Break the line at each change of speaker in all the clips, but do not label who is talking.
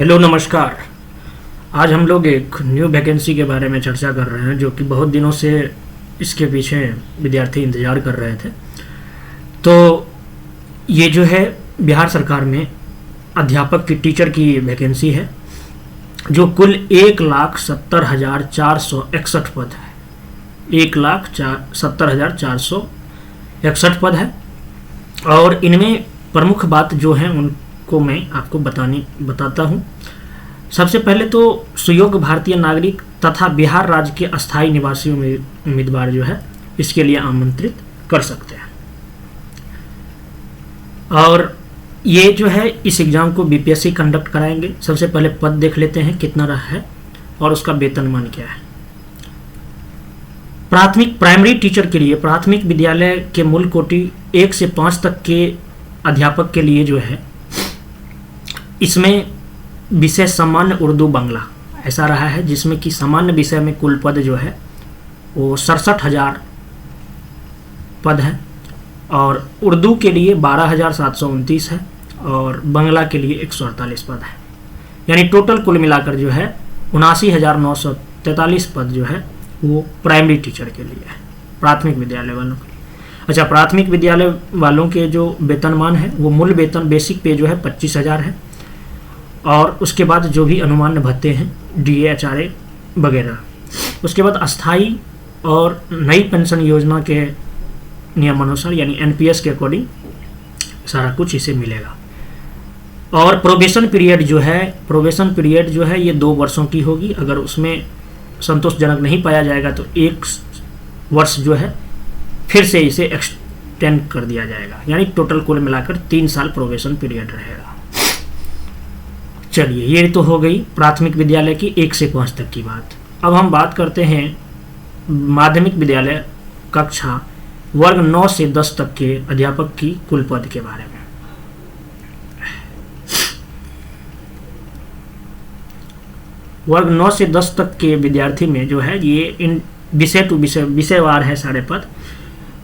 Hello नमस्कार। आज हम लोग एक न्यू वैकेंसी के बारे में चर्चा कर रहे हैं जो कि बहुत दिनों से इसके पीछे विद्यार्थी इंतज़ार कर रहे थे। तो ये जो है बिहार सरकार में अध्यापक की टीचर की वैकेंसी है जो कुल 1,70,461 पद है। 1,70,461 पद है और इनमें प्रमुख बात जो है उनको मैं आपको बताता हूँ। सबसे पहले तो सुयोग्य भारतीय नागरिक तथा बिहार राज्य के अस्थायी निवासी उम्मीदवार जो है इसके लिए आमंत्रित कर सकते हैं। और ये जो है इस एग्ज़ाम को बीपीएससी कंडक्ट कराएंगे। सबसे पहले पद देख लेते हैं कितना रहा है और उसका वेतनमान क्या है। प्राइमरी टीचर के लिए प्राथमिक विद्यालय के मूल कोटि 1 से 5 तक के अध्यापक के लिए जो है इसमें विषय सामान्य उर्दू बांग्ला ऐसा रहा है, जिसमें कि सामान्य विषय में कुल पद जो है वो 67,000 पद है और उर्दू के लिए 12,729 है और बांग्ला के लिए 148 पद है। यानी टोटल कुल मिलाकर जो है 79,943 पद जो है वो प्राइमरी टीचर के लिए है, प्राथमिक विद्यालय वालों के लिए। अच्छा, प्राथमिक विद्यालय वालों के जो वेतनमान है वो मूल वेतन बेसिक पे जो है 25,000 है और उसके बाद जो भी अनुमान्य भत्ते हैं डीए HRA वगैरह, उसके बाद अस्थाई और नई पेंशन योजना के नियमानुसार यानी NPS के अकॉर्डिंग सारा कुछ इसे मिलेगा। और प्रोबेशन पीरियड जो है ये 2 वर्षों की होगी। अगर उसमें संतोषजनक नहीं पाया जाएगा तो 1 वर्ष जो है फिर से इसे एक्सटेंड कर दिया जाएगा, यानी टोटल कुल मिलाकर 3 साल प्रोबेशन पीरियड रहेगा। चलिए, ये तो हो गई प्राथमिक विद्यालय की 1 से 5 तक की बात। अब हम बात करते हैं माध्यमिक विद्यालय कक्षा वर्ग 9 से 10 तक के अध्यापक की कुल पद के बारे में। वर्ग 9 से 10 तक के विद्यार्थी में जो है ये इन विषयवार है सारे पद।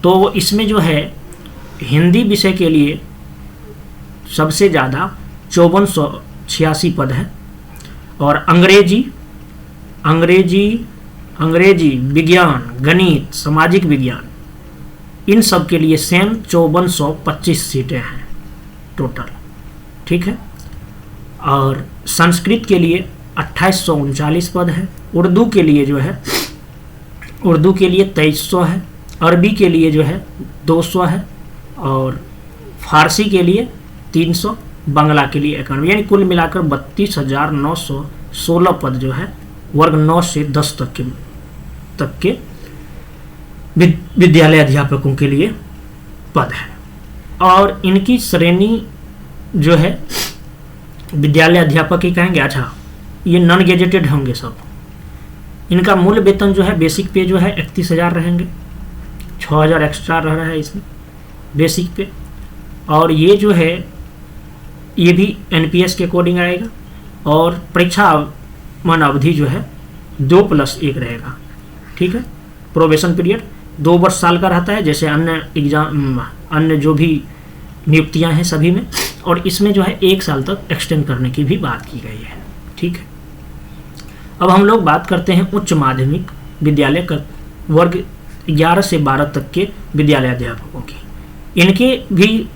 तो इसमें जो है हिंदी विषय के लिए सबसे ज़्यादा 5486 पद है और अंग्रेजी, विज्ञान, गणित, सामाजिक विज्ञान, इन सब के लिए सेम 5425 सीटें हैं टोटल, ठीक है। और संस्कृत के लिए 2839 पद है। उर्दू के लिए 2300 है। अरबी के लिए जो है 200 है और फारसी के लिए 300, बांग्ला के लिए 91, यानी कुल मिलाकर 32,916 पद जो है वर्ग 9 से 10 तक के विद्यालय अध्यापकों के लिए पद है। और इनकी श्रेणी जो है विद्यालय अध्यापक ही कहेंगे। अच्छा, ये नॉन गेजेटेड होंगे सब। इनका मूल वेतन जो है बेसिक पे जो है 31,000 रहेंगे, 6,000 एक्स्ट्रा रह रहा है इसमें बेसिक पे। और ये जो है ये भी NPS के अकॉर्डिंग आएगा और परीक्षा मान अवधि जो है 2+1 रहेगा, ठीक है। प्रोबेशन पीरियड 2 वर्ष साल का रहता है जैसे अन्य जो भी नियुक्तियां हैं सभी में, और इसमें जो है 1 साल तक एक्सटेंड करने की भी बात की गई है, ठीक है। अब हम लोग बात करते हैं उच्च माध्यमिक विद्यालय का वर्ग 11 से 12 तक के विद्यालय अध्यापकों की। इनके भी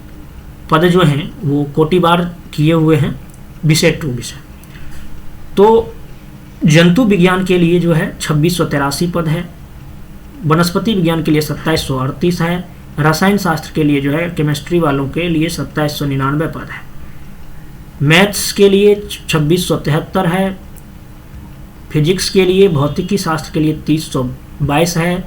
पद जो हैं वो कोटिवार किए हुए हैं विषय टू विषय। तो जंतु विज्ञान के लिए जो है 2683 पद है। वनस्पति विज्ञान के लिए 2738 है। रसायन शास्त्र के लिए जो है केमिस्ट्री वालों के लिए 2799 पद है। मैथ्स के लिए 2673 है। फिजिक्स के लिए, भौतिकी शास्त्र के लिए 3022 है।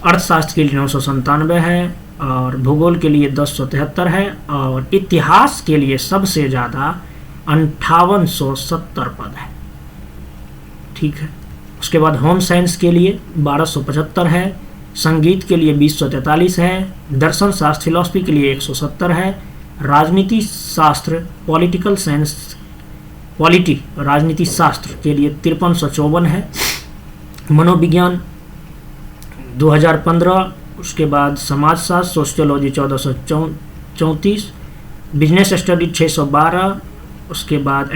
अर्थशास्त्र के लिए 997 है और भूगोल के लिए 1073 है और इतिहास के लिए सबसे ज़्यादा 5870 पद है, ठीक है। उसके बाद होम साइंस के लिए 1275 है। संगीत के लिए 2043 है। दर्शन शास्त्र फिलॉसफी के लिए 170 है। राजनीति शास्त्र राजनीति शास्त्र के लिए 5354 है। मनोविज्ञान 2015, उसके बाद समाजशास्त्र सोशियोलॉजी 1434, बिजनेस स्टडी 612, उसके बाद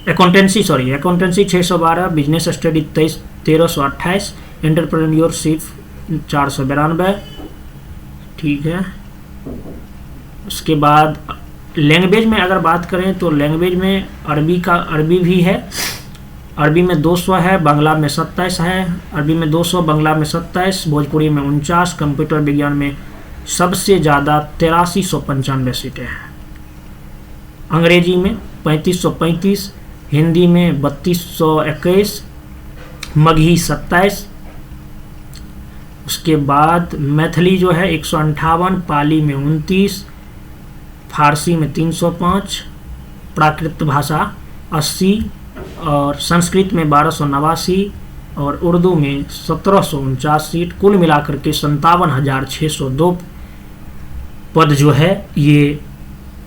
अकाउंटेंसी 612, बिजनेस स्टडी 1328, एंटरप्रेन्योरशिप 492। ठीक है। उसके बाद लैंग्वेज में अगर बात करें तो लैंग्वेज में अरबी भी है, अरबी में 200 है, बांग्ला में 27 है, अरबी में 200, बांग्ला में 27, भोजपुरी में 49, कंप्यूटर विज्ञान में सबसे ज़्यादा 8395 सीटें हैं, अंग्रेजी में 3535, हिंदी में 3221, मगही 27। उसके बाद मैथिली जो है 158, पाली में 29, फारसी में 305, प्राकृत भाषा 80 और संस्कृत में 1289 और उर्दू में 1749 सीट। कुल मिलाकर के 57,602 पद जो है ये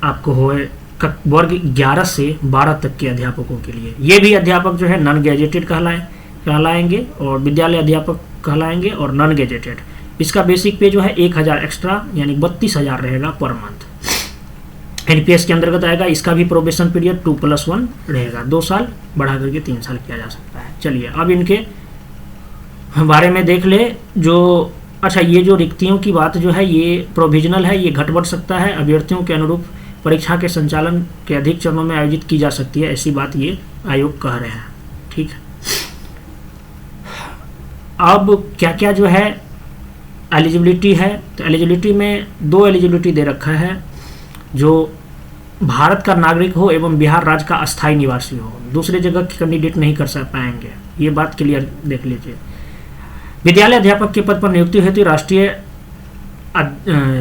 आपको होए वर्ग 11 से 12 तक के अध्यापकों के लिए। ये भी अध्यापक जो है नॉन गैजेटेड कहलाएंगे और विद्यालय अध्यापक कहलाएंगे और नॉन गैजेटेड। इसका बेसिक पे जो है 1000 एक्स्ट्रा यानी 32,000 रहेगा पर मंथ, एनपीएस के अंतर्गत आएगा। इसका भी प्रोबेशन पीरियड 2+1 रहेगा, 2 साल बढ़ा करके 3 साल किया जा सकता है। चलिए अब इनके बारे में देख ले। जो अच्छा, ये जो रिक्तियों की बात जो है ये प्रोविजनल है, ये घट बढ़ सकता है, अभ्यर्थियों के अनुरूप परीक्षा के संचालन के अधिक चरणों में आयोजित की जा सकती है, ऐसी बात ये आयोग कह रहे हैं। ठीक है। अब क्या क्या जो है एलिजिबिलिटी है, तो एलिजिबिलिटी में 2 एलिजिबिलिटी दे रखा है, जो भारत का नागरिक हो एवं बिहार राज्य का अस्थायी निवासी हो, दूसरे जगह के कैंडिडेट नहीं कर पाएंगे, ये बात क्लियर देख लीजिए। विद्यालय अध्यापक के पद पर नियुक्ति हेतु राष्ट्रीय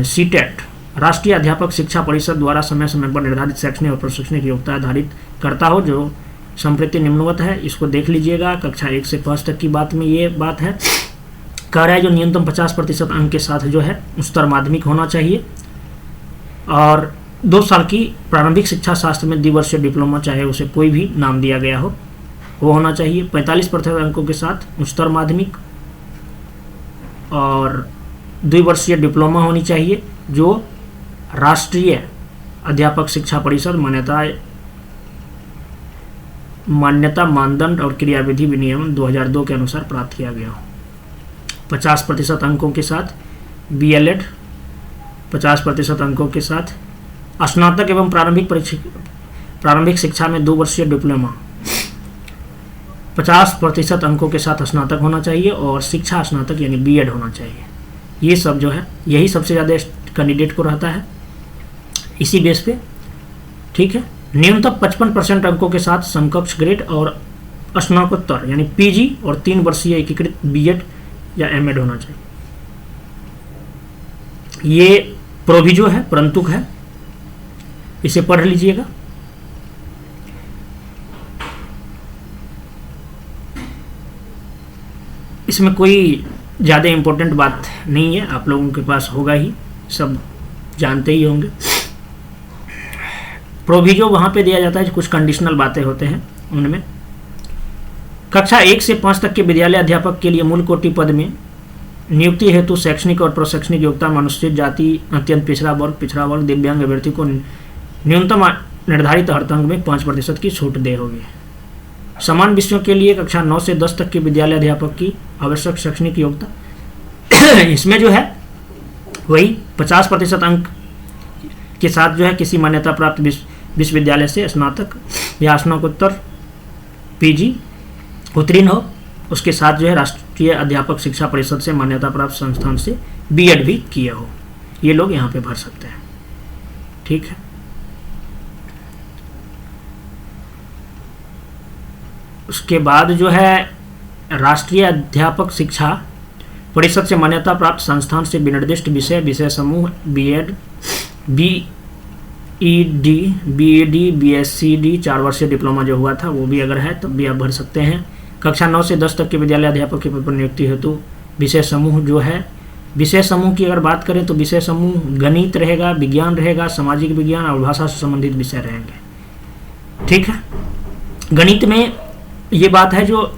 सीटेट राष्ट्रीय अध्यापक शिक्षा परिषद द्वारा समय समय पर निर्धारित शैक्षणिक और प्रशिक्षणिक योग्यता आधारित करता हो, जो संप्रति निम्नवत है, इसको देख लीजिएगा। कक्षा 1 से 5 तक की बात में ये बात है, कह रहा है जो न्यूनतम 50% अंक के साथ जो है उच्चतर माध्यमिक होना चाहिए और 2 साल की प्रारंभिक शिक्षा शास्त्र में द्विवर्षीय डिप्लोमा, चाहे उसे कोई भी नाम दिया गया हो, वो होना चाहिए। 45% अंकों के साथ उच्चतर माध्यमिक और द्विवर्षीय डिप्लोमा होनी चाहिए, जो राष्ट्रीय अध्यापक शिक्षा परिषद मान्यता मानदंड और क्रियाविधि विनियमन 2002 के अनुसार प्राप्त किया गया हो। 50% अंकों के साथ बीएलएड, 50% अंकों के साथ स्नातक एवं प्रारंभिक शिक्षा में 2 वर्षीय डिप्लोमा, 50% अंकों के साथ स्नातक होना चाहिए और शिक्षा स्नातक यानी बीएड होना चाहिए। ये सब जो है यही सबसे ज़्यादा कैंडिडेट को रहता है इसी बेस पे। ठीक है। न्यूनतम 55% अंकों के साथ समकक्ष ग्रेड और स्नातकोत्तर यानी पीजी और 3 वर्षीय एकीकृत बीएड या एमएड होना चाहिए। ये प्रोविजो है, परंतुक है, इसे पढ़ लीजिएगा। इसमें कोई ज़्यादा इम्पोर्टेंट बात नहीं है, आप लोगों के पास होगा ही, सब जानते ही होंगे। प्रोविजो वहाँ पे दिया जाता है, कुछ कंडीशनल बातें होते हैं उनमें। कक्षा 1 से 5 तक के विद्यालय अध्यापक के लिए मूल कोटि पद में नियुक्ति हेतु शैक्षणिक और प्रशैक्षणिक योग्यता अनुसूचित जाति, अत्यंत पिछड़ा वर्ग, दिव्यांग अभ्यर्थी को न्यूनतम निर्धारित अर्थांक में 5% की छूट दे होगी। समान विषयों के लिए कक्षा 9 से 10 तक के विद्यालय अध्यापक की आवश्यक शैक्षणिक योग्यता इसमें जो है वही 50% अंक के साथ जो है किसी मान्यता प्राप्त विश्वविद्यालय से स्नातक या स्नातकोत्तर पीजी उत्तीर्ण हो, उसके साथ जो है राष्ट्रीय अध्यापक शिक्षा परिषद से मान्यता प्राप्त संस्थान से बीएड भी किया हो, ये लोग यहाँ पे भर सकते हैं। ठीक है। उसके बाद जो है राष्ट्रीय अध्यापक शिक्षा परिषद से मान्यता प्राप्त संस्थान से विनिर्दिष्ट विषय समूह बीएड, बीईडी, बीएससीडी 4 वर्षीय डिप्लोमा जो हुआ था वो भी अगर है तब भी आप भर सकते हैं। कक्षा 9 से 10 तक के विद्यालय अध्यापक के पद पर नियुक्ति हेतु विषय समूह जो है, विषय समूह की अगर बात करें तो विषय समूह गणित रहेगा, विज्ञान रहेगा, सामाजिक विज्ञान और भाषा से संबंधित विषय रहेंगे। ठीक है। गणित में ये बात है जो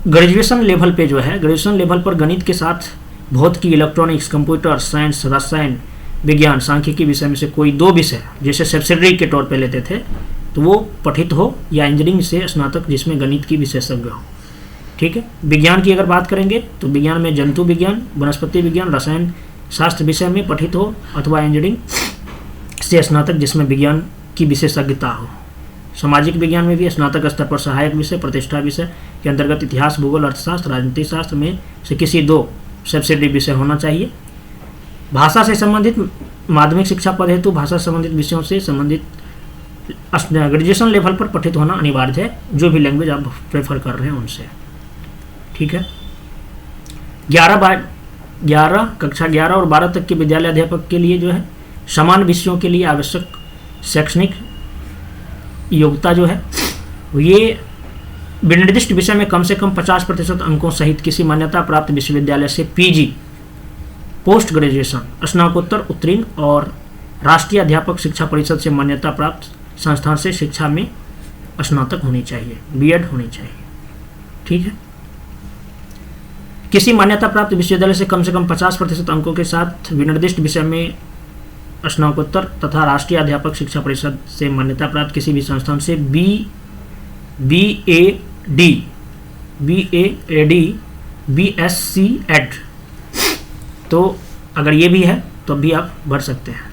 ग्रेजुएशन लेवल पे जो है, ग्रेजुएशन लेवल पर गणित के साथ भौतिकी, इलेक्ट्रॉनिक्स, कंप्यूटर साइंस, रसायन विज्ञान, सांख्यिकी विषय में से कोई 2 विषय जैसे सब्सिडरी के तौर पे लेते थे तो वो पठित हो, या इंजीनियरिंग से स्नातक जिसमें गणित की विशेषज्ञ हो। ठीक है। विज्ञान की अगर बात करेंगे तो विज्ञान में जंतु विज्ञान, वनस्पति विज्ञान, रसायन शास्त्र विषय में पठित हो, अथवा इंजीनियरिंग से स्नातक जिसमें विज्ञान की विशेषज्ञता हो। सामाजिक विज्ञान में भी स्नातक स्तर पर सहायक विषय, प्रतिष्ठा विषय के अंतर्गत इतिहास, भूगोल, अर्थशास्त्र, राजनीति शास्त्र में से किसी 2 सब्सिडी विषय होना चाहिए। भाषा से संबंधित माध्यमिक शिक्षा पद हेतु भाषा से संबंधित विषयों से संबंधित ग्रेजुएशन लेवल पर पठित होना अनिवार्य है, जो भी लैंग्वेज आप प्रेफर कर रहे हैं उनसे। ठीक है। कक्षा 11 और 12 तक के विद्यालय अध्यापक के लिए जो है समान विषयों के लिए आवश्यक शैक्षणिक योग्यता जो है ये विनिर्दिष्ट विषय में कम से कम 50% अंकों सहित किसी मान्यता प्राप्त विश्वविद्यालय से पीजी, पोस्ट ग्रेजुएशन, स्नातकोत्तर उत्तीर्ण और राष्ट्रीय अध्यापक शिक्षा परिषद से मान्यता प्राप्त संस्थान से शिक्षा में स्नातक होनी चाहिए, बीएड होनी चाहिए। ठीक है। किसी मान्यता प्राप्त विश्वविद्यालय से कम 50% अंकों के साथ विनिर्दिष्ट विषय में स्नातकोत्तर तथा राष्ट्रीय अध्यापक शिक्षा परिषद से मान्यता प्राप्त किसी भी संस्थान से BAD, BSc एड, तो अगर ये भी है तो भी आप भर सकते हैं।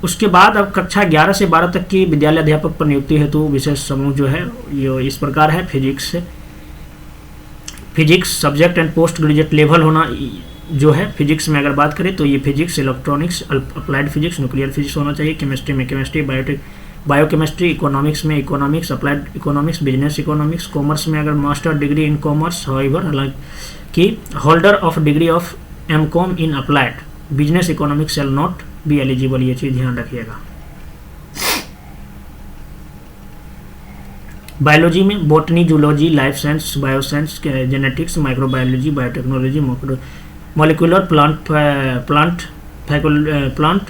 उसके बाद अब कक्षा 11 से 12 तक की विद्यालय अध्यापक पर नियुक्ति हेतु विशेष समूह जो है ये इस प्रकार है। Physics subject and post graduate level होना जो है। फिजिक्स में अगर बात करें तो ये physics, electronics, applied physics, nuclear physics होना चाहिए। केमिस्ट्री में केमिस्ट्री, बायोकेमिस्ट्री, इकोनॉमिक्स में economics, applied economics, business economics. Commerce में अगर master degree in commerce, however हालांकि holder of degree of MCOM in applied business economics shall not be eligible, ये चीज ध्यान रखिएगा। बायोलॉजी में botany, zoology, life science, bioscience, genetics, microbiology, biotechnology, molecular plant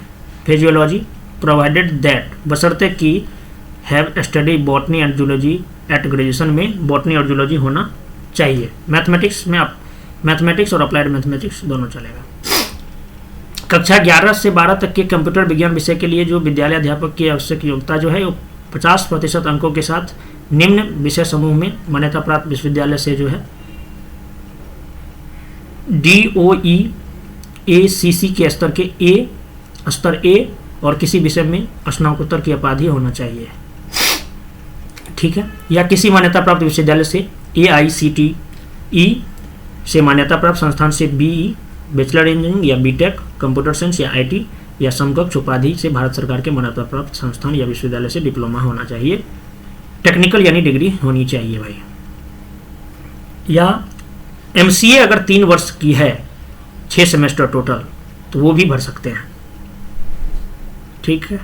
physiology, provided that बशर्ते कि have study botany and zoology eight graduation में botany और zoology होना चाहिए। मैथमेटिक्स में आप मैथमेटिक्स और अप्लाइड मैथमेटिक्स दोनों चलेगा। कक्षा 11 से 12 तक के कंप्यूटर विज्ञान विषय के लिए जो विद्यालय अध्यापक की आवश्यक योग्यता जो है वो 50% अंकों के साथ निम्न विषय समूह में मान्यता प्राप्त विश्वविद्यालय से जो है DOE ACC के स्तर A और किसी विषय में स्नातकोत्तर की उपाधि होना चाहिए। ठीक है। या किसी मान्यता प्राप्त विश्वविद्यालय से AICTE से मान्यता प्राप्त संस्थान से BE बैचलर इंजीनियरिंग या बीटेक, कंप्यूटर साइंस या IT या समकक्ष उपाधि से भारत सरकार के मान्यता प्राप्त संस्थान या विश्वविद्यालय से डिप्लोमा होना चाहिए। टेक्निकल यानी डिग्री होनी चाहिए भाई। या MCA अगर 3 वर्ष की है, 6 सेमेस्टर टोटल, तो वो भी भर सकते हैं। ठीक है।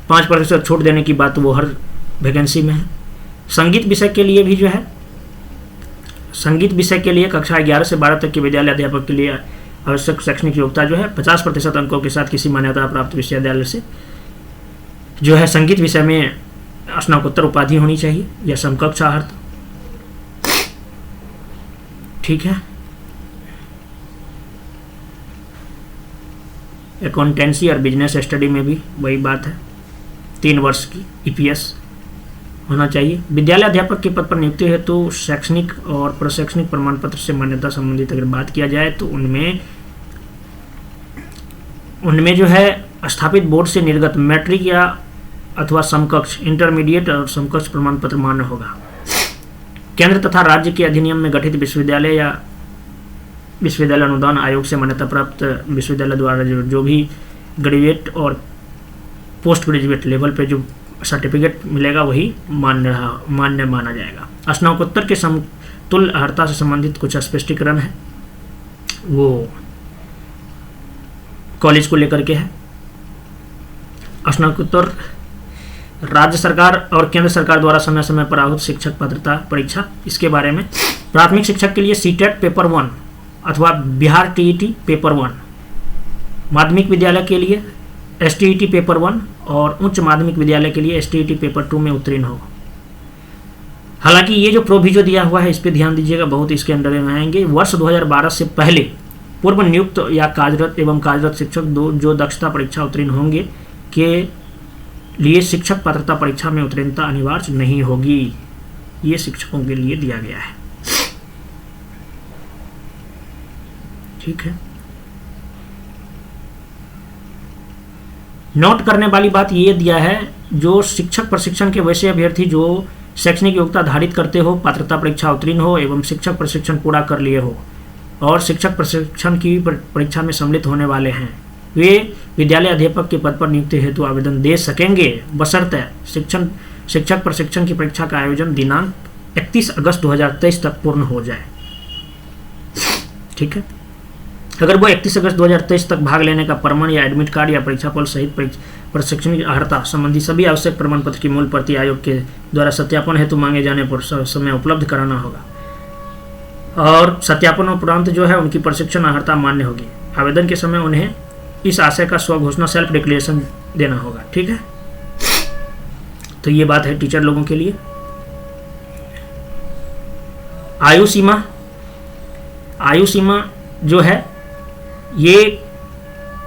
5% छूट देने की बात वो हर वैकेंसी में है। संगीत विषय के लिए भी जो है, संगीत विषय के लिए कक्षा 11 से 12 तक के विद्यालय अध्यापक के लिए आवश्यक शैक्षणिक योग्यता जो है 50% अंकों के साथ किसी मान्यता प्राप्त विश्वविद्यालय से जो है संगीत विषय में स्नातकोत्तर उपाधि होनी चाहिए या समकक्ष अर्थ। ठीक है। अकाउंटेंसी और बिजनेस स्टडी में भी वही बात है, 3 वर्ष की EPS होना चाहिए। विद्यालय अध्यापक के पद पर नियुक्ति है तो शैक्षणिक और प्रशैक्षणिक प्रमाण पत्र से मान्यता संबंधित अगर बात किया जाए तो उनमें जो है स्थापित बोर्ड से निर्गत मैट्रिक या अथवा समकक्ष, इंटरमीडिएट और समकक्ष प्रमाण पत्र मान्य होगा। केंद्र तथा राज्य के अधिनियम में गठित विश्वविद्यालय या विश्वविद्यालय अनुदान आयोग से मान्यता प्राप्त विश्वविद्यालय द्वारा जो भी ग्रेजुएट और पोस्ट ग्रेजुएट लेवल पे जो सर्टिफिकेट मिलेगा वही मान्य माना जाएगा। स्नातकोत्तर के समतुल्य अर्हता से संबंधित कुछ स्पष्टीकरण है, वो कॉलेज को लेकर के है। स्नातकोत्तर राज्य सरकार और केंद्र सरकार द्वारा समय समय पर आहूत शिक्षक पात्रता परीक्षा, इसके बारे में प्राथमिक शिक्षक के लिए CTET पेपर 1 अथवा बिहार TET पेपर 1, माध्यमिक विद्यालय के लिए STET पेपर 1 और उच्च माध्यमिक विद्यालय के लिए STET पेपर 2 में उत्तीर्ण हो। हालांकि ये जो प्रोविजो दिया हुआ है इस पर ध्यान दीजिएगा, बहुत इसके अंडर में आएंगे। वर्ष 2012 से पहले पूर्व नियुक्त या कार्यरत एवं कार्यरत शिक्षक जो दक्षता परीक्षा उत्तीर्ण होंगे के लिए शिक्षक पात्रता परीक्षा में उत्तीर्णता अनिवार्य नहीं होगी। ये शिक्षकों के लिए दिया गया है। ठीक है, नोट करने वाली बात ये दिया है, जो शिक्षक प्रशिक्षण के वैसे अभ्यर्थी जो शैक्षणिक योग्यता धारित करते हो, पात्रता परीक्षा उत्तीर्ण हो एवं शिक्षक प्रशिक्षण पूरा कर लिए हो और शिक्षक प्रशिक्षण की परीक्षा में सम्मिलित होने वाले हैं, वे विद्यालय अध्यापक के पद पर नियुक्ति हेतु आवेदन दे सकेंगे, बशर्ते शिक्षक प्रशिक्षण की परीक्षा का आयोजन दिनांक 31 अगस्त 2023 तक पूर्ण हो जाए। ठीक है, अगर वो 31 अगस्त 2023 तक भाग लेने का प्रमाण या एडमिट कार्ड या परीक्षा फल सहित प्रशिक्षण की अर्हता संबंधी सभी आवश्यक प्रमाण पत्र की मूल प्रति आयोग के द्वारा सत्यापन हेतु मांगे जाने पर समय उपलब्ध कराना होगा और सत्यापन उपरांत जो है उनकी प्रशिक्षण अर्हता मान्य होगी। आवेदन के समय उन्हें इस आशय का स्वघोषणा सेल्फ डिक्लेरेशन देना होगा। ठीक है, तो ये बात है टीचर लोगों के लिए। आयु सीमा जो है, ये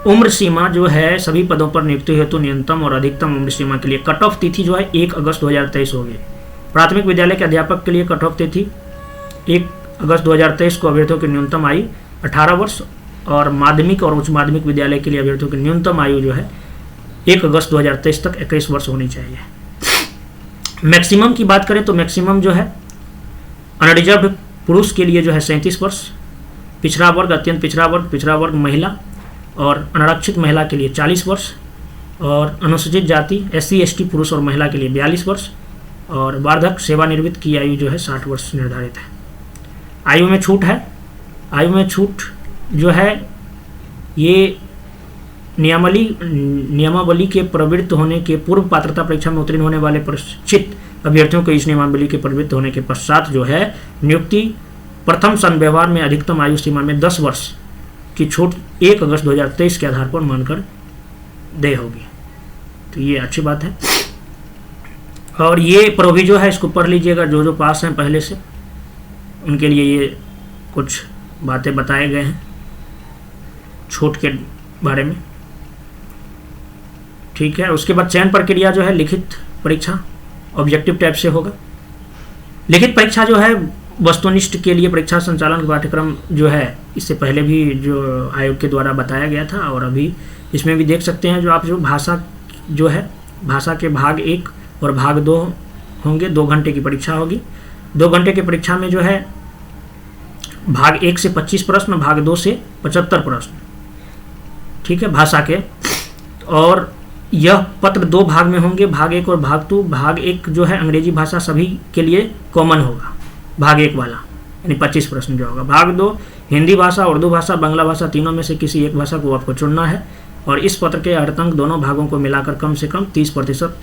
उम्र सीमा जो है सभी पदों पर नियुक्ति हेतु न्यूनतम और अधिकतम उम्र सीमा के लिए कट ऑफ तिथि जो है 1 अगस्त 2023 होगी। प्राथमिक विद्यालय के अध्यापक के लिए कट ऑफ तिथि 1 अगस्त 2023 को अभ्यर्थियों की न्यूनतम आयु 18 वर्ष और माध्यमिक और उच्च माध्यमिक विद्यालय के लिए अभ्यर्थियों की न्यूनतम आयु जो है 1 अगस्त 2023 तक 21 वर्ष होनी चाहिए। मैक्सिमम की बात करें तो मैक्सिमम जो है अनरिजर्व पुरुष के लिए जो है 37 वर्ष, पिछड़ा वर्ग, अत्यंत पिछड़ा वर्ग महिला और अनारक्षित महिला के लिए 40 वर्ष और अनुसूचित जाति SC ST पुरुष और महिला के लिए 42 वर्ष और वार्धक सेवानिवृत्त की आयु जो है 60 वर्ष निर्धारित है। आयु में छूट जो है ये नियमावली के प्रवृत्त होने के पूर्व पात्रता परीक्षा में उत्तीर्ण होने वाले प्रशिक्षित अभ्यर्थियों को इस नियमावली के प्रवृत्त होने के पश्चात जो है नियुक्ति प्रथम संव्यवहार में अधिकतम आयु सीमा में 10 वर्ष की छूट 1 अगस्त 2023 के आधार पर मानकर दे होगी। तो ये अच्छी बात है और ये प्रोविजो है, इसको पढ़ लीजिएगा। जो पास हैं पहले से उनके लिए ये कुछ बातें बताए गए हैं छूट के बारे में। ठीक है, उसके बाद चयन प्रक्रिया जो है लिखित परीक्षा ऑब्जेक्टिव टाइप से होगा। लिखित परीक्षा जो है वस्तुनिष्ठ के लिए परीक्षा संचालन पाठ्यक्रम जो है इससे पहले भी जो आयोग के द्वारा बताया गया था और अभी इसमें भी देख सकते हैं। जो आप जो भाषा जो है, भाषा के भाग 1 और भाग 2 होंगे, 2 घंटे की परीक्षा होगी। 2 घंटे की परीक्षा में जो है भाग 1 से 25 प्रश्न, भाग 2 से 75 प्रश्न। ठीक है, भाषा के। और यह पत्र 2 भाग में होंगे, भाग 1 और भाग 2। भाग 1 जो है अंग्रेजी भाषा सभी के लिए कॉमन होगा, भाग 1 वाला यानी 25 प्रश्न जो होगा। भाग 2 हिंदी भाषा, उर्दू भाषा, बांग्ला भाषा, तीनों में से किसी एक भाषा को आपको चुनना है और इस पत्र के अर्धअंक दोनों भागों को मिलाकर कम से कम 30%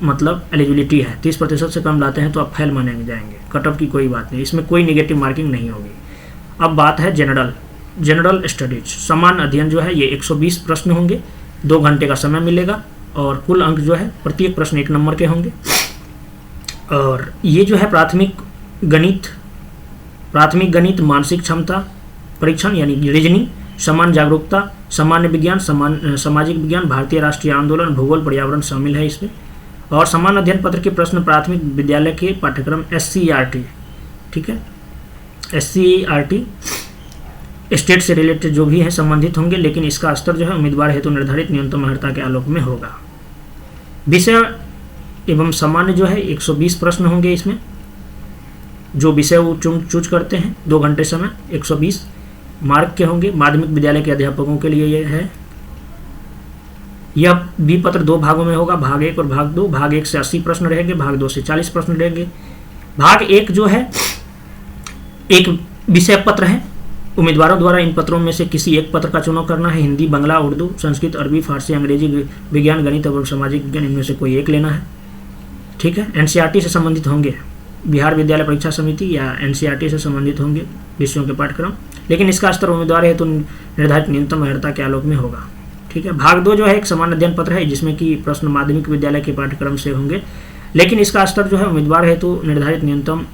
मतलब एलिजिबिलिटी है। 30% से कम लाते हैं तो आप फेल माने जाएंगे। कट ऑफ की कोई बात नहीं, इसमें कोई निगेटिव मार्किंग नहीं होगी। अब बात है जनरल स्टडीज। समान अध्ययन जो है ये 120 प्रश्न होंगे, 2 घंटे का समय मिलेगा और कुल अंक जो है प्रत्येक प्रश्न 1 नंबर के होंगे। और ये जो है प्राथमिक गणित, मानसिक क्षमता परीक्षण यानी रीजनिंग, समान जागरूकता, सामान्य विज्ञान, सामाजिक विज्ञान, भारतीय राष्ट्रीय आंदोलन, भूगोल, पर्यावरण शामिल है इसमें। और समान अध्ययन पत्र के प्रश्न प्राथमिक विद्यालय के पाठ्यक्रम SCERT, ठीक है, SCERT स्टेट से रिलेटेड जो भी है संबंधित होंगे, लेकिन इसका स्तर जो है उम्मीदवार हेतु निर्धारित न्यूनतम अर्हता के आलोक में होगा। विषय एवं सामान्य जो है 120 प्रश्न होंगे इसमें, जो विषय वो चूज करते हैं। 2 घंटे समय 120 मार्क के होंगे। माध्यमिक विद्यालय के अध्यापकों के लिए ये है। यह बी पत्र 2 भागों में होगा, भाग 1 और भाग 2। भाग 1 से 80 प्रश्न रहेंगे, भाग 2 से 40 प्रश्न रहेंगे। भाग 1 जो है एक विषय पत्र है, उम्मीदवारों द्वारा इन पत्रों में से किसी एक पत्र का चुनाव करना है। हिंदी, बांग्ला, उर्दू, संस्कृत, अरबी, फारसी, अंग्रेजी, विज्ञान, गणित और सामाजिक विज्ञान, इनमें से कोई एक लेना है। ठीक है, NCERT से संबंधित होंगे, बिहार विद्यालय परीक्षा समिति या NCERT से संबंधित होंगे विषयों के पाठ्यक्रम, लेकिन इसका स्तर उम्मीदवार हेतु निर्धारित न्यूनतम अर्हता के आलोक में होगा। ठीक है, भाग 2 जो है एक समान अध्ययन पत्र है, जिसमें कि प्रश्न माध्यमिक विद्यालय के पाठ्यक्रम से होंगे, लेकिन इसका स्तर जो है उम्मीदवार हेतु निर्धारित न्यूनतम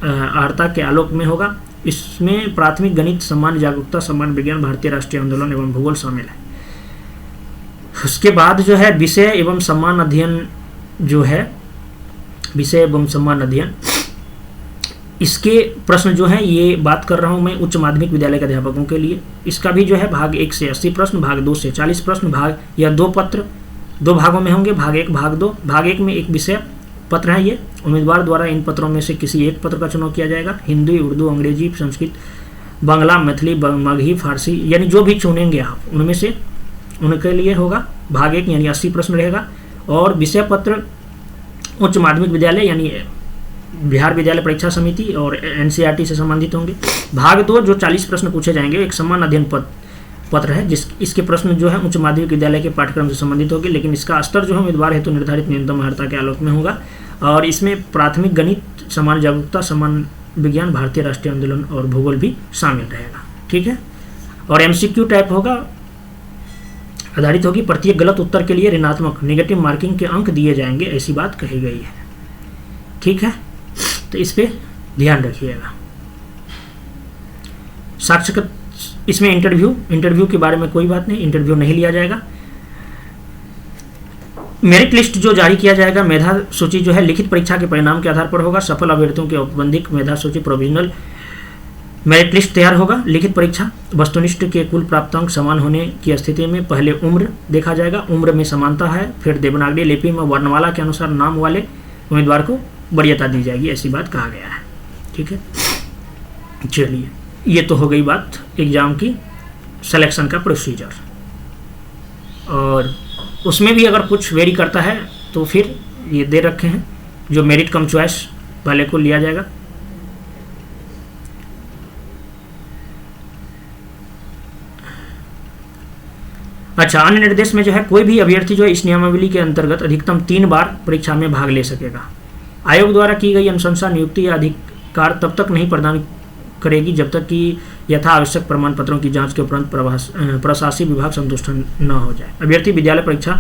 अर्हता के आलोक में होगा। इसमें प्राथमिक गणित, सामान्य जागरूकता, सामान्य विज्ञान, भारतीय राष्ट्रीय आंदोलन एवं भूगोल शामिल है। उसके बाद जो है विषय एवं सम्मान अध्ययन जो है, विषय एवं सम्मान अध्ययन, इसके प्रश्न जो हैं ये बात कर रहा हूं मैं उच्च माध्यमिक विद्यालय के अध्यापकों के लिए। इसका भी जो है भाग 1 से 80 प्रश्न, भाग 2 से 40 प्रश्न, भाग या 2 पत्र 2 भागों में होंगे, भाग 1 भाग 2। भाग 1 में एक विषय पत्र है, ये उम्मीदवार द्वारा इन पत्रों में से किसी एक पत्र का चुनाव किया जाएगा। हिंदी, उर्दू, अंग्रेजी, संस्कृत, बांग्ला, मैथिली, मगही, फारसी, यानी जो भी चुनेंगे आप उनमें से उनके लिए होगा। भाग 1 यानी 80 प्रश्न रहेगा। और विषय पत्र उच्च माध्यमिक विद्यालय यानी बिहार विद्यालय परीक्षा समिति और एनसीईआरटी से संबंधित होंगे। भाग 2 जो 40 प्रश्न पूछे जाएंगे, एक सम्मान अध्ययन पत्र है इसके प्रश्न जो है उच्च माध्यमिक विद्यालय के पाठ्यक्रम से संबंधित होंगे, लेकिन इसका स्तर जो है उम्मीदवार हेतु निर्धारित न्यूनतम अर्हता के आलोक में होगा। और इसमें प्राथमिक गणित, सामान्य जागरूकता, सामान्य विज्ञान, भारतीय राष्ट्रीय आंदोलन और भूगोल भी शामिल रहेगा। ठीक है। और एमसीक्यू टाइप होगा, आधारित होगी। प्रत्येक गलत उत्तर के लिए ऋणात्मक नेगेटिव मार्किंग के अंक दिए जाएंगे, ऐसी बात कही गई है। ठीक है, तो इस पे ध्यान रखिएगा। साक्षात्कार, इसमें इंटरव्यू के बारे में कोई बात नहीं, इंटरव्यू नहीं लिया जाएगा। मेरिट लिस्ट जो जारी किया जाएगा, मेधा सूची जो है लिखित परीक्षा के परिणाम के आधार पर होगा। सफल अभ्यर्थियों के औपबंधिक मेधा सूची प्रोविजनल मेरिट लिस्ट तैयार होगा। लिखित परीक्षा वस्तुनिष्ठ के कुल प्राप्तांक समान होने की स्थिति में पहले उम्र देखा जाएगा, उम्र में समानता है, फिर देवनागरी लिपि में वर्णमाला के अनुसार नाम वाले उम्मीदवार को वरीयता दी जाएगी, ऐसी बात कहा गया है। ठीक है, चलिए ये तो हो गई बात एग्जाम की सिलेक्शन का प्रोसीजर। और उसमें भी अगर कुछ वेरी करता है तो फिर ये दे रखे हैं जो मेरिट कम चॉइस वाले को लिया जाएगा। अच्छा, अन्य निर्देश में जो है कोई भी अभ्यर्थी जो है इस नियमावली के अंतर्गत अधिकतम 3 बार परीक्षा में भाग ले सकेगा। आयोग द्वारा की गई अनुशंसा, नियुक्ति या अधिकार तब तक नहीं प्रदान करेगी जब तक कि यथा आवश्यक प्रमाण पत्रों की जांच के उपरांत प्रशासकीय विभाग संतुष्ट न हो जाए। अभ्यर्थी विद्यालय परीक्षा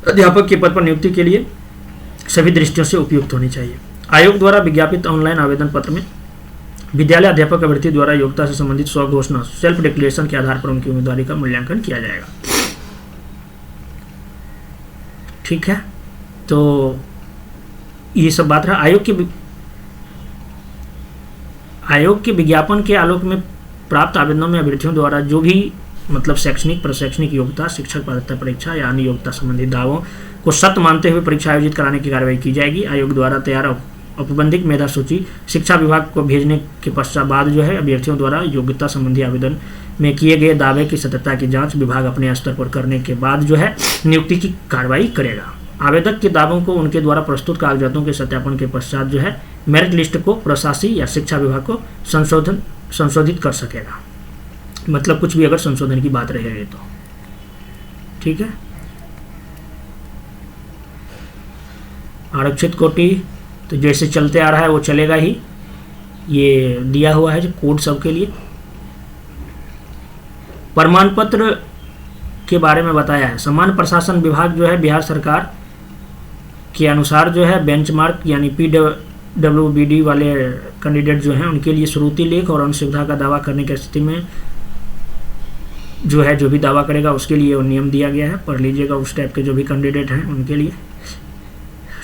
अध्यापक के पद पर नियुक्ति के लिए सभी दृष्टियों से उपयुक्त होनी चाहिए। आयोग द्वारा विज्ञापित ऑनलाइन आवेदन पत्र में विद्यालय अध्यापक अभ्यर्थी द्वारा योग्यता से संबंधित स्वघोषणा सेल्फ डिक्लेरेशन के आधार पर उनकी उम्मीदवारी का मूल्यांकन किया जाएगा। ठीक है, तो ये सब बात रहा। आयोग के विज्ञापन के आलोक में प्राप्त आवेदनों में अभ्यर्थियों द्वारा जो भी मतलब शैक्षणिक, प्रशैक्षणिक योग्यता, शिक्षक पात्रता परीक्षा या अन्य योग्यता संबंधी दावों को सत्य मानते हुए परीक्षा आयोजित कराने की कार्रवाई की जाएगी। आयोग द्वारा तैयार औपबंधिक मेधा सूची शिक्षा विभाग को भेजने के पश्चात बाद जो है अभ्यर्थियों द्वारा योग्यता संबंधी आवेदन में किए गए दावे की सत्यता की जांच विभाग अपने स्तर पर करने के बाद जो है नियुक्ति की कार्रवाई करेगा। आवेदक के दावों को उनके द्वारा प्रस्तुत कागजातों के सत्यापन के पश्चात जो है मेरिट लिस्ट को प्रशासकीय या शिक्षा विभाग को संशोधित कर सकेगा। मतलब कुछ भी अगर संशोधन की बात रहेगी तो। ठीक है, आरक्षित कोटि तो जैसे चलते आ रहा है वो चलेगा ही। ये दिया हुआ है जो कोड सबके लिए। प्रमाण पत्र के बारे में बताया है। सामान्य प्रशासन विभाग जो है बिहार सरकार के अनुसार जो है बेंचमार्क यानी PWBD वाले कैंडिडेट जो हैं उनके लिए श्रुति लेख और अन्य सुविधा का दावा करने की स्थिति में जो है जो भी दावा करेगा उसके लिए वो नियम दिया गया है, पढ़ लीजिएगा उस टाइप के जो भी कैंडिडेट हैं उनके लिए।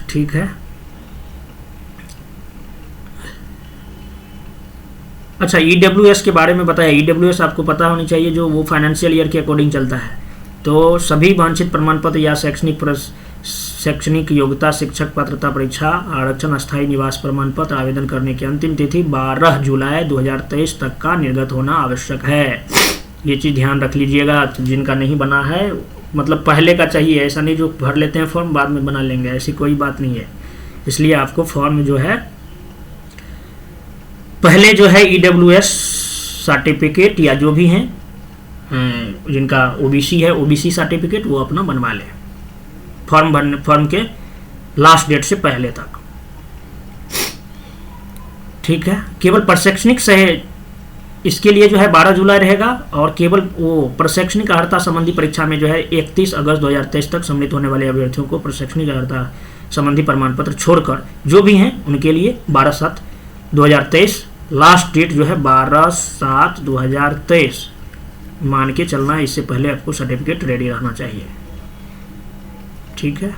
ठीक है, अच्छा EWS के बारे में बताया। EWS आपको पता होनी चाहिए जो वो फाइनेंशियल ईयर के अकॉर्डिंग चलता है। तो सभी वांछित प्रमाण पत्र या शैक्षणिक योग्यता, शिक्षक पात्रता परीक्षा, आरक्षण, अस्थायी निवास प्रमाण पत्र आवेदन करने की अंतिम तिथि 12 जुलाई 2023 तक का निर्गत होना आवश्यक है। ये चीज़ ध्यान रख लीजिएगा। जिनका नहीं बना है मतलब पहले का चाहिए, ऐसा नहीं जो भर लेते हैं फॉर्म बाद में बना लेंगे, ऐसी कोई बात नहीं है। इसलिए आपको फॉर्म जो है पहले जो है EWS सर्टिफिकेट या जो भी हैं जिनका OBC है OBC सर्टिफिकेट वो अपना बनवा लें फॉर्म के लास्ट डेट से पहले तक। ठीक है, केवल प्रशैक्षणिक से इसके लिए जो है 12 जुलाई रहेगा और केवल वो प्रशैक्षणिक अर्हता संबंधी परीक्षा में जो है 31 अगस्त 2023 तक सम्मिलित होने वाले अभ्यर्थियों को प्रशैक्षणिक अर्हता संबंधी प्रमाण पत्र छोड़कर जो भी हैं उनके लिए 12/7/2023 लास्ट डेट जो है 12/7/2023 मान के चलना है। इससे पहले आपको सर्टिफिकेट रेडी रहना चाहिए, ठीक है।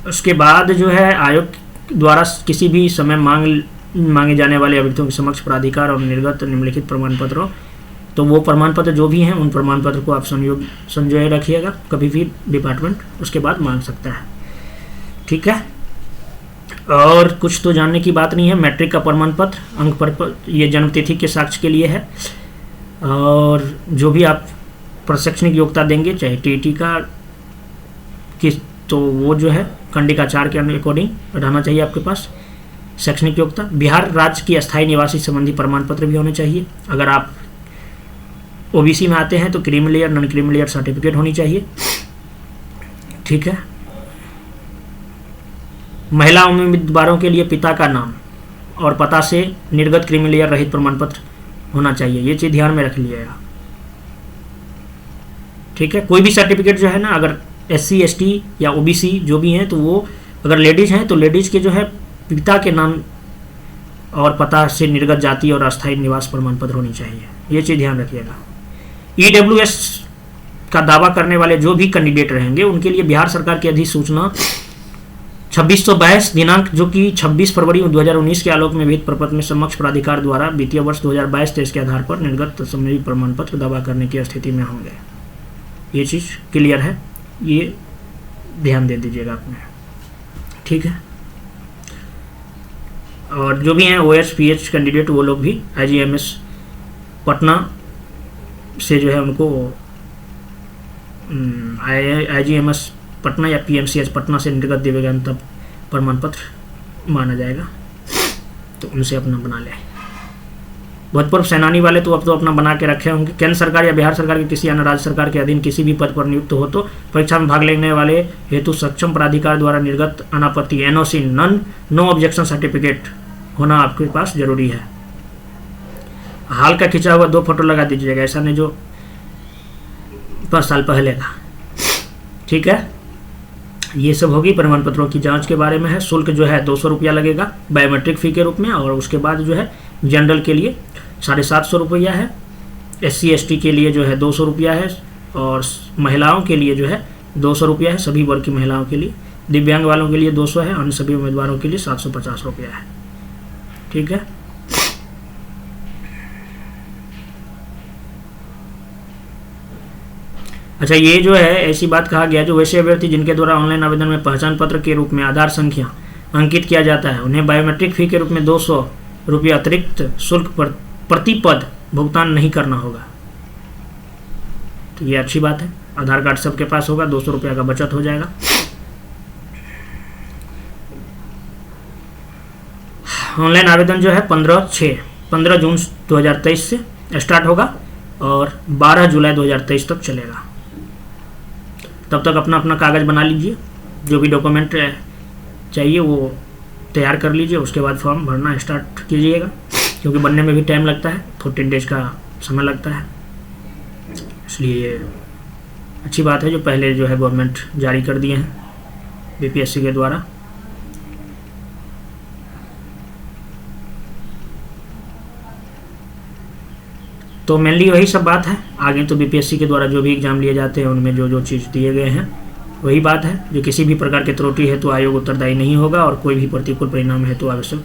उसके बाद जो है आयोग द्वारा किसी भी समय मांगे जाने वाले अभ्यर्थियों के समक्ष प्राधिकार और निर्गत निम्नलिखित प्रमाण पत्रों, तो वो प्रमाण पत्र जो भी हैं उन प्रमाण पत्र को आप संजोए रखिएगा, कभी भी डिपार्टमेंट उसके बाद मांग सकता है, ठीक है। और कुछ तो जानने की बात नहीं है। मैट्रिक का प्रमाण पत्र, अंक पर ये जन्मतिथि के साक्ष्य के लिए है। और जो भी आप प्रशैक्षणिक योग्यता देंगे, चाहे टीटी का किस, तो वो जो है कंडिका 4 के अकॉर्डिंग रहना चाहिए आपके पास शैक्षणिक योग्यता। बिहार राज्य की अस्थायी निवासी संबंधी प्रमाण पत्र भी होने चाहिए। अगर आप ओबीसी में आते हैं तो creamy layer, non creamy layer certificate होनी चाहिए, ठीक है। महिला उम्मीदवारों के लिए पिता का नाम और पता से निर्गत क्रीमी लेयर रहित प्रमाण पत्र होना चाहिए, ये चीज़ ध्यान में रख लीजिएगा, ठीक है। कोई भी सर्टिफिकेट जो है ना, अगर SC ST या OBC जो भी हैं, तो वो अगर लेडीज़ हैं तो लेडीज़ के जो है पिता के नाम और पता से निर्गत जाति और अस्थायी निवास प्रमाण पत्र होनी चाहिए, ये चीज़ ध्यान रखिएगा। EWS का दावा करने वाले जो भी कैंडिडेट रहेंगे उनके लिए बिहार सरकार की अधिसूचना 2622 दिनांक, जो कि 26 फरवरी 2019 के आलोक में विहित प्रपत्र में समक्ष प्राधिकार द्वारा वित्तीय वर्ष 2022-23 के आधार पर निर्गत संबंधी प्रमाण पत्र दावा करने की स्थिति में होंगे। ये चीज़ क्लियर है, ये ध्यान दे दीजिएगा आपने, ठीक है। और जो भी हैं OH PH कैंडिडेट, वो लोग भी IGMS पटना से जो है उनको IGMS पटना या PMCH पटना से निर्गत दिव्यांगता प्रमाण पत्र माना जाएगा, तो उनसे अपना बना लें। भूतपूर्व सेनानी वाले तो अब तो अपना बना के रखे होंगे। केंद्र सरकार या बिहार सरकार के किसी अन्य राज्य सरकार के अधीन किसी भी पद पर नियुक्त हो तो परीक्षा में भाग लेने वाले हेतु सक्षम प्राधिकार द्वारा निर्गत अनापत्ति NOC नो ऑब्जेक्शन सर्टिफिकेट होना आपके पास जरूरी है। हाल का खिंचा हुआ 2 फोटो लगा दीजिएगा, ऐसा नहीं जो 5 साल पहले का, ठीक है। ये सब होगी प्रमाण पत्रों की जांच के बारे में है। शुल्क जो है 200 रुपया लगेगा बायोमेट्रिक फ़ी के रूप में, और उसके बाद जो है जनरल के लिए 750 रुपया है, SC ST के लिए जो है 200 रुपया है, और महिलाओं के लिए जो है 200 रुपया है, सभी वर्ग की महिलाओं के लिए। दिव्यांग वालों के लिए 200 है, अन्य सभी उम्मीदवारों के लिए 750 रुपया है, ठीक है। अच्छा, ये जो है ऐसी बात कहा गया, जो वैसे अभ्यर्थी जिनके द्वारा ऑनलाइन आवेदन में पहचान पत्र के रूप में आधार संख्या अंकित किया जाता है, उन्हें बायोमेट्रिक फ़ी के रूप में 200 रुपया अतिरिक्त शुल्क पर प्रति पद भुगतान नहीं करना होगा। तो ये अच्छी बात है, आधार कार्ड सबके पास होगा, 200 रुपया का बचत हो जाएगा। ऑनलाइन आवेदन जो है 15 जून 2023 से स्टार्ट होगा और 12 जुलाई 2023 तक चलेगा। तब तक अपना अपना कागज़ बना लीजिए, जो भी डॉक्यूमेंट चाहिए वो तैयार कर लीजिए, उसके बाद फॉर्म भरना स्टार्ट कीजिएगा, क्योंकि बनने में भी टाइम लगता है, 14 डेज का समय लगता है। इसलिए अच्छी बात है जो पहले जो है गवर्नमेंट जारी कर दिए हैं BPSC के द्वारा। तो मेनली वही सब बात है। आगे तो BPSC के द्वारा जो भी एग्ज़ाम लिए जाते हैं उनमें जो जो चीज़ दिए गए हैं वही बात है। जो किसी भी प्रकार की त्रुटि है तो आयोग उत्तरदायी नहीं होगा, और कोई भी प्रतिकूल परिणाम है तो आवश्यक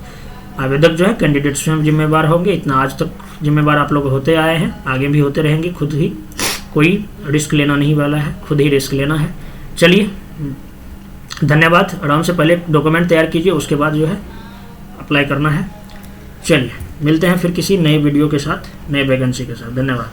आवेदक जो है कैंडिडेट स्वयं जिम्मेवार होंगे। इतना आज तक जिम्मेवार आप लोग होते आए हैं, आगे भी होते रहेंगे। खुद ही कोई रिस्क लेना नहीं वाला है, खुद ही रिस्क लेना है। चलिए, धन्यवाद। आराम से पहले डॉक्यूमेंट तैयार कीजिए, उसके बाद जो है अप्लाई करना है। चलिए, मिलते हैं फिर किसी नए वीडियो के साथ, नए वैकेंसी के साथ। धन्यवाद।